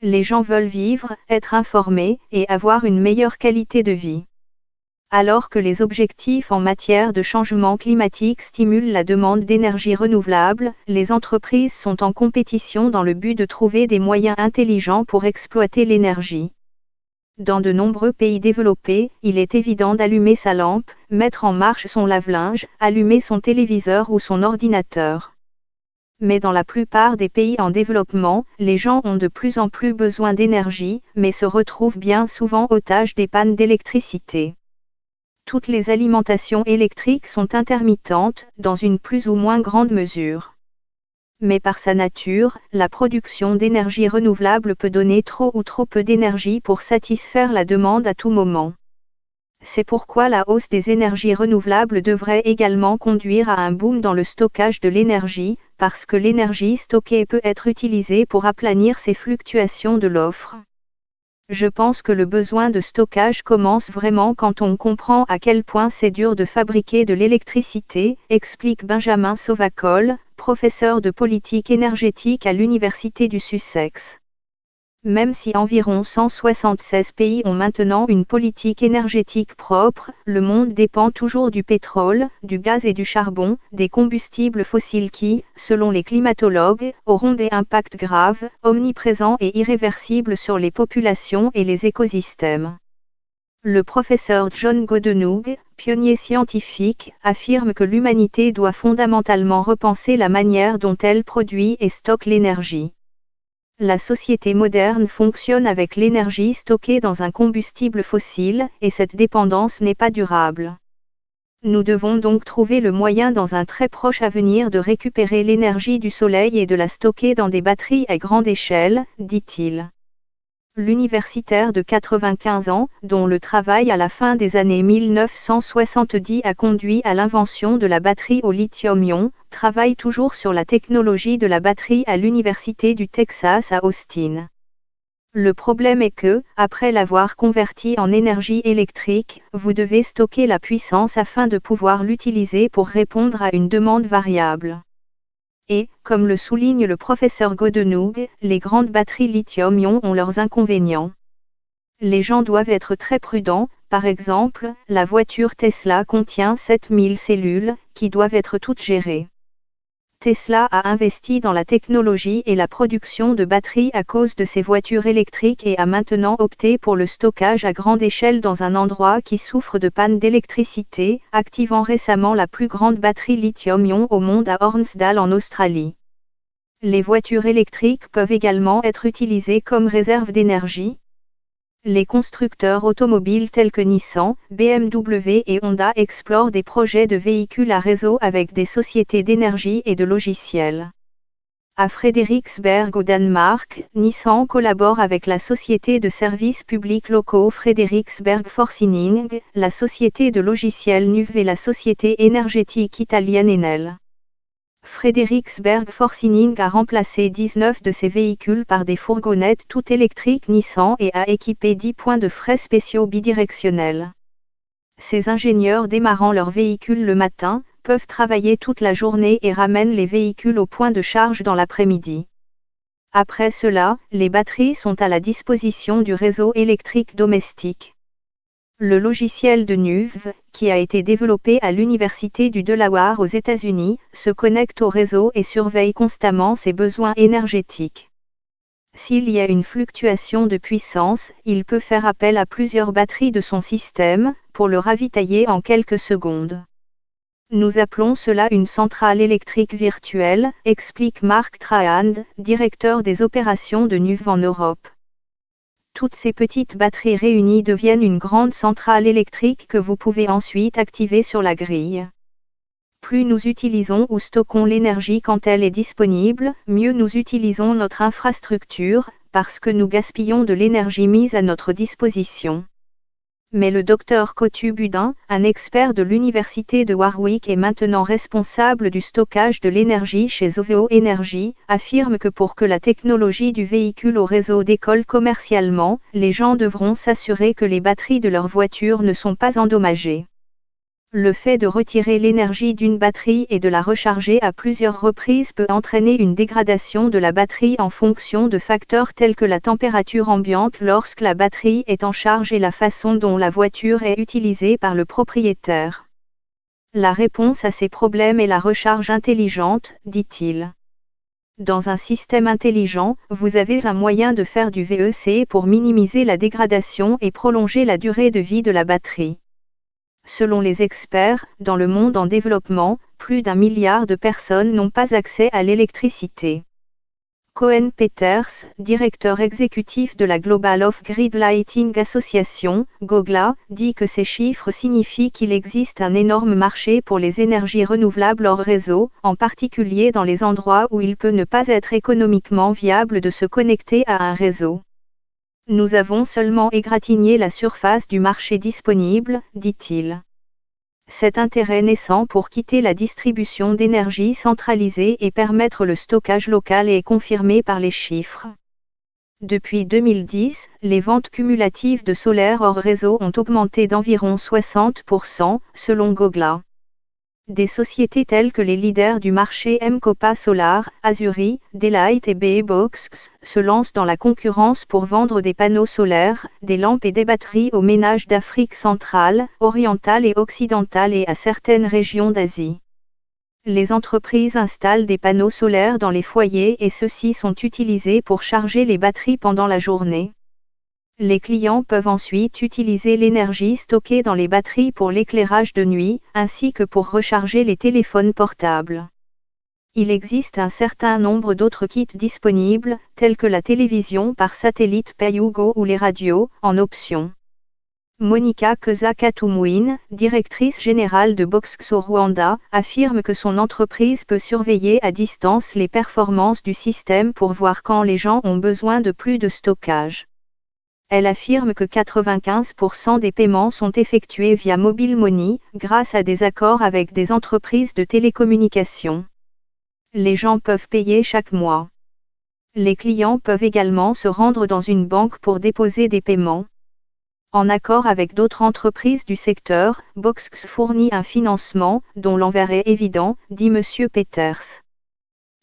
Les gens veulent vivre, être informés, et avoir une meilleure qualité de vie. Alors que les objectifs en matière de changement climatique stimulent la demande d'énergie renouvelable, les entreprises sont en compétition dans le but de trouver des moyens intelligents pour exploiter l'énergie. Dans de nombreux pays développés, il est évident d'allumer sa lampe, mettre en marche son lave-linge, allumer son téléviseur ou son ordinateur. Mais dans la plupart des pays en développement, les gens ont de plus en plus besoin d'énergie, mais se retrouvent bien souvent otages des pannes d'électricité. Toutes les alimentations électriques sont intermittentes, dans une plus ou moins grande mesure. Mais par sa nature, la production d'énergie renouvelable peut donner trop ou trop peu d'énergie pour satisfaire la demande à tout moment. C'est pourquoi la hausse des énergies renouvelables devrait également conduire à un boom dans le stockage de l'énergie, parce que l'énergie stockée peut être utilisée pour aplanir ces fluctuations de l'offre. Je pense que le besoin de stockage commence vraiment quand on comprend à quel point c'est dur de fabriquer de l'électricité, explique Benjamin Sovacool, professeur de politique énergétique à l'Université du Sussex. Même si environ 176 pays ont maintenant une politique énergétique propre, le monde dépend toujours du pétrole, du gaz et du charbon, des combustibles fossiles qui, selon les climatologues, auront des impacts graves, omniprésents et irréversibles sur les populations et les écosystèmes. Le professeur John Goodenough, pionnier scientifique, affirme que l'humanité doit fondamentalement repenser la manière dont elle produit et stocke l'énergie. La société moderne fonctionne avec l'énergie stockée dans un combustible fossile, et cette dépendance n'est pas durable. Nous devons donc trouver le moyen dans un très proche avenir de récupérer l'énergie du soleil et de la stocker dans des batteries à grande échelle, dit-il. L'universitaire de 95 ans, dont le travail à la fin des années 1970 a conduit à l'invention de la batterie au lithium-ion, travaille toujours sur la technologie de la batterie à l'Université du Texas à Austin. Le problème est que, après l'avoir convertie en énergie électrique, vous devez stocker la puissance afin de pouvoir l'utiliser pour répondre à une demande variable. Et, comme le souligne le professeur Goodenough, les grandes batteries lithium-ion ont leurs inconvénients. Les gens doivent être très prudents, par exemple, la voiture Tesla contient 7000 cellules, qui doivent être toutes gérées. Tesla a investi dans la technologie et la production de batteries à cause de ses voitures électriques et a maintenant opté pour le stockage à grande échelle dans un endroit qui souffre de panne d'électricité, activant récemment la plus grande batterie lithium-ion au monde à Hornsdale en Australie. Les voitures électriques peuvent également être utilisées comme réserve d'énergie. Les constructeurs automobiles tels que Nissan, BMW et Honda explorent des projets de véhicules à réseau avec des sociétés d'énergie et de logiciels. À Frederiksberg au Danemark, Nissan collabore avec la société de services publics locaux Frederiksberg Forsyning, la société de logiciels NUV et la société énergétique italienne Enel. Frederiksberg Forsyning a remplacé 19 de ses véhicules par des fourgonnettes toutes électriques Nissan et a équipé 10 points de frais spéciaux bidirectionnels. Ces ingénieurs démarrant leurs véhicules le matin, peuvent travailler toute la journée et ramènent les véhicules au point de charge dans l'après-midi. Après cela, les batteries sont à la disposition du réseau électrique domestique. Le logiciel de NUV, qui a été développé à l'Université du Delaware aux États-Unis, se connecte au réseau et surveille constamment ses besoins énergétiques. S'il y a une fluctuation de puissance, il peut faire appel à plusieurs batteries de son système, pour le ravitailler en quelques secondes. Nous appelons cela une centrale électrique virtuelle, explique Mark Trahand, directeur des opérations de NUV en Europe. Toutes ces petites batteries réunies deviennent une grande centrale électrique que vous pouvez ensuite activer sur la grille. Plus nous utilisons ou stockons l'énergie quand elle est disponible, mieux nous utilisons notre infrastructure, parce que nous gaspillons de l'énergie mise à notre disposition. Mais le Dr Cotu Budin, un expert de l'Université de Warwick et maintenant responsable du stockage de l'énergie chez OVO Energy, affirme que pour que la technologie du véhicule au réseau décolle commercialement, les gens devront s'assurer que les batteries de leur voiture ne sont pas endommagées. Le fait de retirer l'énergie d'une batterie et de la recharger à plusieurs reprises peut entraîner une dégradation de la batterie en fonction de facteurs tels que la température ambiante lorsque la batterie est en charge et la façon dont la voiture est utilisée par le propriétaire. La réponse à ces problèmes est la recharge intelligente, dit-il. Dans un système intelligent, vous avez un moyen de faire du VEC pour minimiser la dégradation et prolonger la durée de vie de la batterie. Selon les experts, dans le monde en développement, plus d'1 milliard de personnes n'ont pas accès à l'électricité. Cohen Peters, directeur exécutif de la Global Off-Grid Lighting Association, GOGLA, dit que ces chiffres signifient qu'il existe un énorme marché pour les énergies renouvelables hors réseau, en particulier dans les endroits où il peut ne pas être économiquement viable de se connecter à un réseau. Nous avons seulement égratigné la surface du marché disponible, dit-il. Cet intérêt naissant pour quitter la distribution d'énergie centralisée et permettre le stockage local est confirmé par les chiffres. Depuis 2010, les ventes cumulatives de solaire hors réseau ont augmenté d'environ 60%, selon GOGLA. Des sociétés telles que les leaders du marché Mcopa Solar, Azuri, Daylight et BEBox se lancent dans la concurrence pour vendre des panneaux solaires, des lampes et des batteries aux ménages d'Afrique centrale, orientale et occidentale et à certaines régions d'Asie. Les entreprises installent des panneaux solaires dans les foyers et ceux-ci sont utilisés pour charger les batteries pendant la journée. Les clients peuvent ensuite utiliser l'énergie stockée dans les batteries pour l'éclairage de nuit, ainsi que pour recharger les téléphones portables. Il existe un certain nombre d'autres kits disponibles, tels que la télévision par satellite Payugo ou les radios, en option. Monica Keza-Katumwin, directrice générale de Boxxo Rwanda, affirme que son entreprise peut surveiller à distance les performances du système pour voir quand les gens ont besoin de plus de stockage. Elle affirme que 95% des paiements sont effectués via Mobile Money, grâce à des accords avec des entreprises de télécommunications. Les gens peuvent payer chaque mois. Les clients peuvent également se rendre dans une banque pour déposer des paiements. En accord avec d'autres entreprises du secteur, Boxx fournit un financement, dont l'envers est évident, dit M. Peters.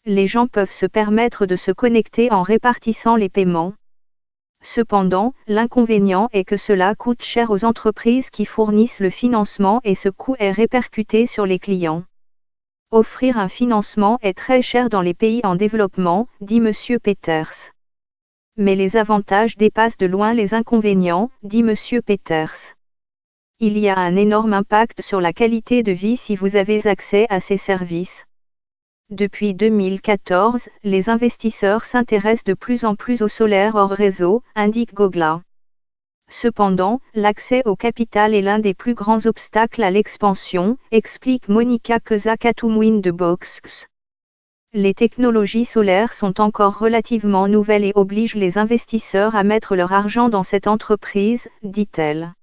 Les gens peuvent se permettre de se connecter en répartissant les paiements. Cependant, l'inconvénient est que cela coûte cher aux entreprises qui fournissent le financement et ce coût est répercuté sur les clients. Offrir un financement est très cher dans les pays en développement, dit M. Peters. Mais les avantages dépassent de loin les inconvénients, dit M. Peters. Il y a un énorme impact sur la qualité de vie si vous avez accès à ces services. Depuis 2014, les investisseurs s'intéressent de plus en plus au solaire hors réseau, indique GOGLA. Cependant, l'accès au capital est l'un des plus grands obstacles à l'expansion, explique Monica Keza-Katumwin de Boxx. Les technologies solaires sont encore relativement nouvelles et obligent les investisseurs à mettre leur argent dans cette entreprise, dit-elle.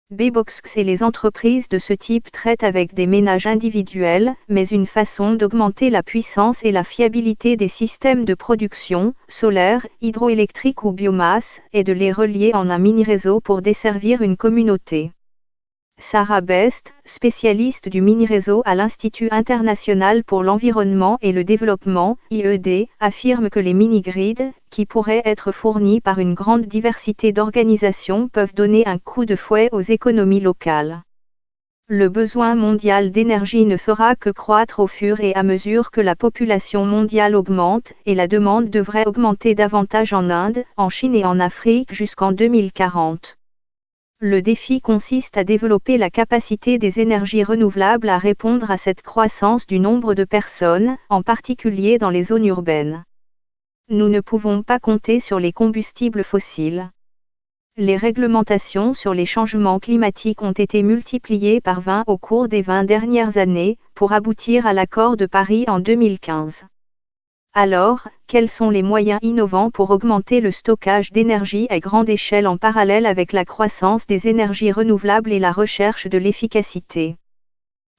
BEBox et les entreprises de ce type traitent avec des ménages individuels, mais une façon d'augmenter la puissance et la fiabilité des systèmes de production, solaire, hydroélectrique ou biomasse, est de les relier en un mini-réseau pour desservir une communauté. Sarah Best, spécialiste du mini-réseau à l'Institut international pour l'environnement et le développement, IED, affirme que les mini-grids, qui pourraient être fournis par une grande diversité d'organisations, peuvent donner un coup de fouet aux économies locales. Le besoin mondial d'énergie ne fera que croître au fur et à mesure que la population mondiale augmente, et la demande devrait augmenter davantage en Inde, en Chine et en Afrique jusqu'en 2040. Le défi consiste à développer la capacité des énergies renouvelables à répondre à cette croissance du nombre de personnes, en particulier dans les zones urbaines. Nous ne pouvons pas compter sur les combustibles fossiles. Les réglementations sur les changements climatiques ont été multipliées par 20 au cours des 20 dernières années, pour aboutir à l'accord de Paris en 2015. Alors, quels sont les moyens innovants pour augmenter le stockage d'énergie à grande échelle en parallèle avec la croissance des énergies renouvelables et la recherche de l'efficacité ?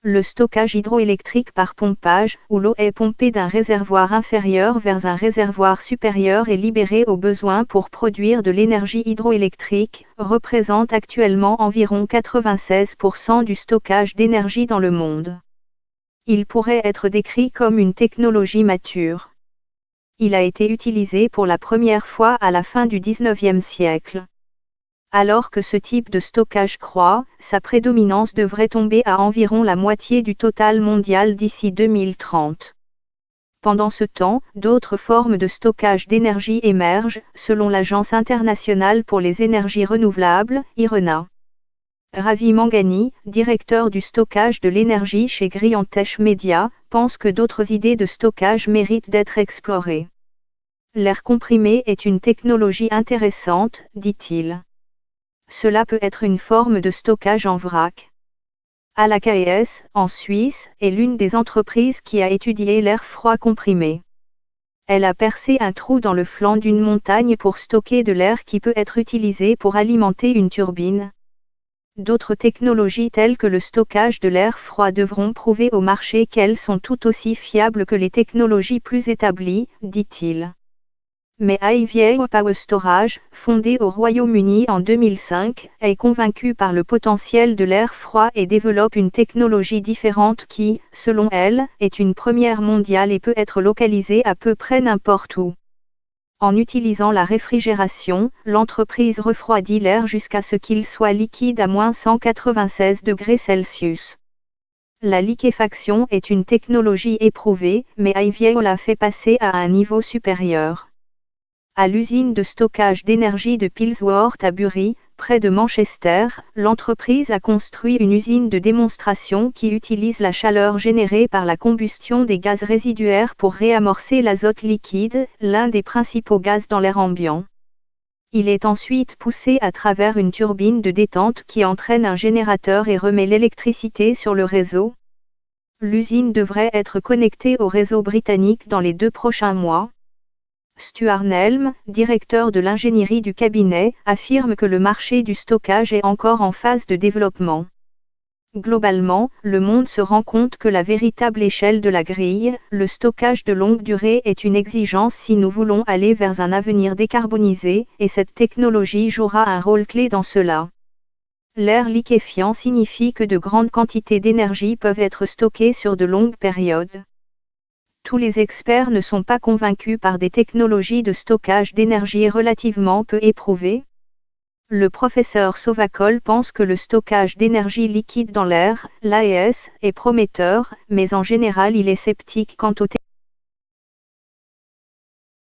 Le stockage hydroélectrique par pompage, où l'eau est pompée d'un réservoir inférieur vers un réservoir supérieur et libérée au besoin pour produire de l'énergie hydroélectrique, représente actuellement environ 96% du stockage d'énergie dans le monde. Il pourrait être décrit comme une technologie mature. Il a été utilisé pour la première fois à la fin du XIXe siècle. Alors que ce type de stockage croît, sa prédominance devrait tomber à environ la moitié du total mondial d'ici 2030. Pendant ce temps, d'autres formes de stockage d'énergie émergent, selon l'Agence internationale pour les énergies renouvelables, IRENA. Ravi Mangani, directeur du stockage de l'énergie chez Griantech Media, pense que d'autres idées de stockage méritent d'être explorées. L'air comprimé est une technologie intéressante, dit-il. Cela peut être une forme de stockage en vrac. ALAKS, en Suisse, est l'une des entreprises qui a étudié l'air froid comprimé. Elle a percé un trou dans le flanc d'une montagne pour stocker de l'air qui peut être utilisé pour alimenter une turbine. D'autres technologies telles que le stockage de l'air froid devront prouver au marché qu'elles sont tout aussi fiables que les technologies plus établies, dit-il. Mais IVA Power Storage, fondé au Royaume-Uni en 2005, est convaincu par le potentiel de l'air froid et développe une technologie différente qui, selon elle, est une première mondiale et peut être localisée à peu près n'importe où. En utilisant la réfrigération, l'entreprise refroidit l'air jusqu'à ce qu'il soit liquide à moins 196 degrés Celsius. La liquéfaction est une technologie éprouvée, mais IVA l'a fait passer à un niveau supérieur. À l'usine de stockage d'énergie de Pilsworth à Bury, près de Manchester, l'entreprise a construit une usine de démonstration qui utilise la chaleur générée par la combustion des gaz résiduaires pour réamorcer l'azote liquide, l'un des principaux gaz dans l'air ambiant. Il est ensuite poussé à travers une turbine de détente qui entraîne un générateur et remet l'électricité sur le réseau. L'usine devrait être connectée au réseau britannique dans les 2 prochains mois. Stuart Nelm, directeur de l'ingénierie du cabinet, affirme que le marché du stockage est encore en phase de développement. Globalement, le monde se rend compte que la véritable échelle de la grille, le stockage de longue durée est une exigence si nous voulons aller vers un avenir décarbonisé, et cette technologie jouera un rôle clé dans cela. L'air liquéfiant signifie que de grandes quantités d'énergie peuvent être stockées sur de longues périodes. Tous les experts ne sont pas convaincus par des technologies de stockage d'énergie relativement peu éprouvées. Le professeur Sovakol pense que le stockage d'énergie liquide dans l'air, l'AES, est prometteur, mais en général il est sceptique quant aux